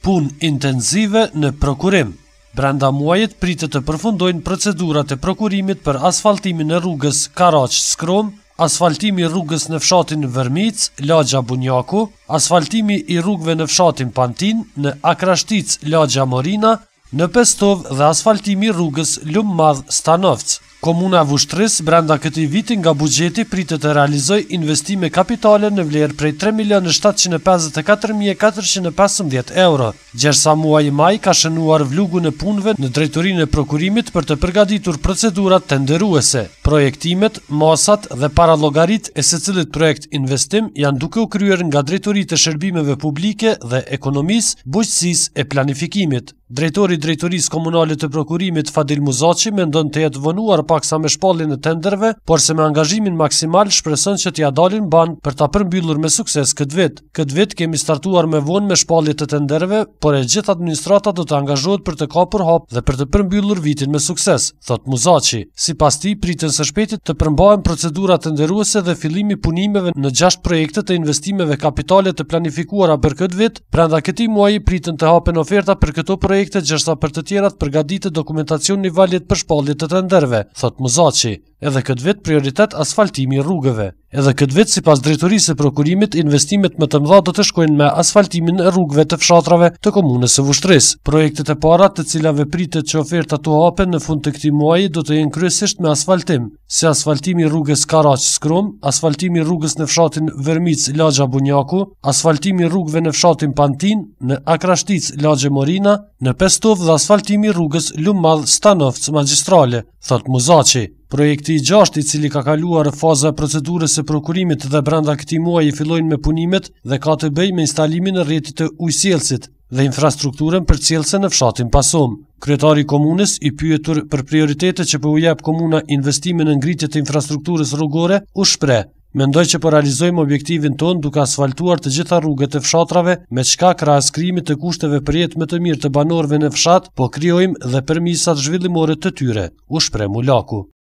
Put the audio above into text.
Punë intenzive në prokurim. Brenda muajit pritet të përfundojnë procedurat e prokurimit për asfaltimin e rrugës Karaç-Skrum, asfaltimi i rrugës në fshatin Vërmic, Lagja Bunjaku, asfaltimi i rrugëve në fshatin Pantin, në Akrashtic, Lagja Morina, në Pestov dhe asfaltimi i rrugës Lummadh Stanovc. Komuna e Vushtrisë brenda këtij viti nga buxheti pritet të realizojë investime kapitale në vlerë prej 3.754.415 euro, gjersa muaji maj ka shënuar vlugun e punëve në drejtorinë e prokurimit për të përgatitur procedurat tenderuese. Projektimet, masat dhe parallogarit e secilit projekt investim janë duke u kryer nga drejtoritë e shërbimeve publike dhe ekonomisë, bujqësisë e planifikimit. Drejtori i Drejtorisë Komunale të Prokurimit Fadil Muzaçi mendon të jetë vonuar paksa me shpalljen e tenderëve, por se me angazhimin maksimal shpreson që t'ia dalin ban për ta përmbyllur me sukses këtë vit. Këtë vit kemi startuar me vonë me shpallje të tenderëve, por e gjithë administrata do të angazhohet për të kapur hap dhe për të përmbyllur vitin me sukses, thot Muzaçi. Sipas tij, priten së shpejti të përmbahen procedura tenderuese dhe fillimi punimeve në 6 projekte të investimeve kapitale të planifikuara për këtë vit. Brenda këtij muaji priten të hapen oferta për këto projekte, gjërsa për të tjerat përgatitet dokumentacioni i valjet për shpallje të tenderëve, thot Muzaçi. Edhe këtë vit prioritet asfaltimi i rrugëve. Edhe këtë vit sipas drejtorisë së prokurimit, investimet më të mëdha do të shkojnë me asfaltimin e rrugëve të fshatrave të komunës së Vushtrisë. Projektet e para të cilave pritet që oferta të hapen në fund të këtij muaji do të jenë kryesisht me asfaltim, si asfaltimi i rrugës Karaç-Skrum, asfaltimi i rrugës në fshatin Vërmic, Lagja Bunjaku, asfaltimi i rrugëve në fshatin Pantin, në Akrashtic, Lagje Morina, në Pestov dhe asfaltimi i rrugës Lummadh Stanovc magjistrale, thot Muzaçi. Projekti i 6, i cili ka kaluar faza e procedurës së prokurimit dhe brenda këtij muaji fillojnë me punimet dhe ka të bëjë me instalimin e rrjetit të ujësielësit dhe infrastrukturën për cilëse në fshatin Pasum. Kryetari i komunës, i pyetur për prioritetet që po u jep komuna investimin në ngritje të infrastrukturës rrugore, u shpreh: "Mendoj që po realizojmë objektivin ton duke asfaltuar të gjitha rrugët e fshatrave, me çka krahas krijimit të kushteve për jetë më të mirë të banorëve në fshat, po krijojmë dhe përmisat zhvillimore të tyre", u shpreh Mulaku.